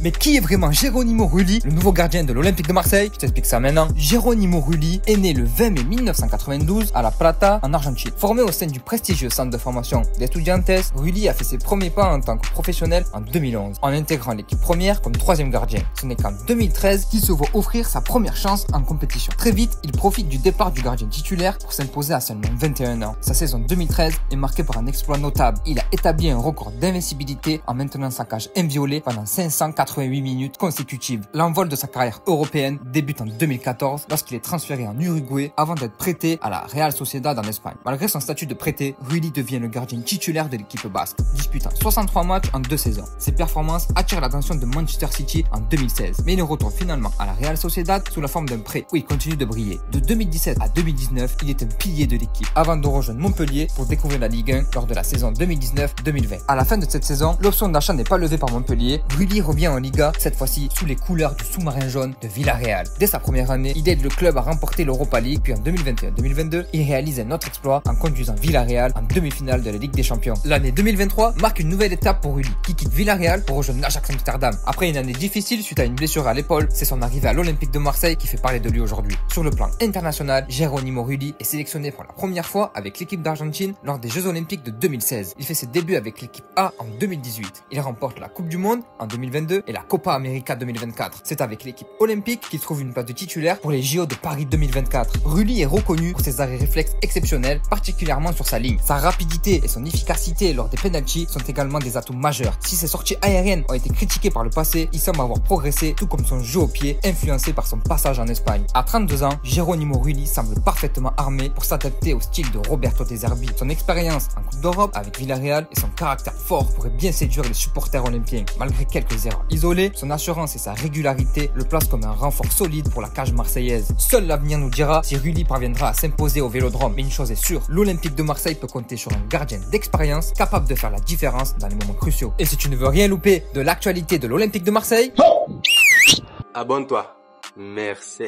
Mais qui est vraiment Geronimo Rulli, le nouveau gardien de l'Olympique de Marseille? Je t'explique ça maintenant. Geronimo Rulli est né le 20 mai 1992 à La Plata, en Argentine. Formé au sein du prestigieux centre de formation d'Estudiantes, Rulli a fait ses premiers pas en tant que professionnel en 2011, en intégrant l'équipe première comme troisième gardien. Ce n'est qu'en 2013 qu'il se voit offrir sa première chance en compétition. Très vite, il profite du départ du gardien titulaire pour s'imposer à seulement 21 ans. Sa saison 2013 est marquée par un exploit notable. Il a établi un record d'invincibilité en maintenant sa cage inviolée pendant 588 minutes consécutives. L'envol de sa carrière européenne débute en 2014 lorsqu'il est transféré en Uruguay avant d'être prêté à la Real Sociedad en Espagne. Malgré son statut de prêté, Rulli devient le gardien titulaire de l'équipe basque, disputant 63 matchs en 2 saisons. Ses performances attirent l'attention de Manchester City en 2016, mais il retourne finalement à la Real Sociedad sous la forme d'un prêt où il continue de briller. De 2017 à 2019, il est un pilier de l'équipe avant de rejoindre Montpellier pour découvrir la Ligue 1 lors de la saison 2019-2020. À la fin de cette saison, l'option d'achat n'est pas levée par Montpellier. Rulli revient en Liga, cette fois-ci sous les couleurs du sous-marin jaune de Villarreal. Dès sa première année, il aide le club à remporter l'Europa League, puis en 2021-2022, il réalise un autre exploit en conduisant Villarreal en demi-finale de la Ligue des Champions. L'année 2023 marque une nouvelle étape pour Rulli, qui quitte Villarreal pour rejoindre l'Ajax Amsterdam. Après une année difficile suite à une blessure à l'épaule, c'est son arrivée à l'Olympique de Marseille qui fait parler de lui aujourd'hui. Sur le plan international, Geronimo Rulli est sélectionné pour la première fois avec l'équipe d'Argentine lors des Jeux Olympiques de 2016. Il fait ses débuts avec l'équipe A en 2018. Il remporte la Coupe du Monde en 2022 et la Copa América 2024. C'est avec l'équipe olympique qu'il trouve une place de titulaire pour les JO de Paris 2024. Rulli est reconnu pour ses arrêts réflexes exceptionnels, particulièrement sur sa ligne. Sa rapidité et son efficacité lors des penalties sont également des atouts majeurs. Si ses sorties aériennes ont été critiquées par le passé, il semble avoir progressé, tout comme son jeu au pied, influencé par son passage en Espagne. À 32 ans, Geronimo Rulli semble parfaitement armé pour s'adapter au style de Roberto De Zerbi. Son expérience en Coupe d'Europe avec Villarreal et son caractère fort pourraient bien séduire les supporters olympiens. Malgré quelques erreurs isolées, son assurance et sa régularité le placent comme un renfort solide pour la cage marseillaise. Seul l'avenir nous dira si Rulli parviendra à s'imposer au Vélodrome. Mais une chose est sûre, l'Olympique de Marseille peut compter sur un gardien d'expérience capable de faire la différence dans les moments cruciaux. Et si tu ne veux rien louper de l'actualité de l'Olympique de Marseille, abonne-toi. Merci.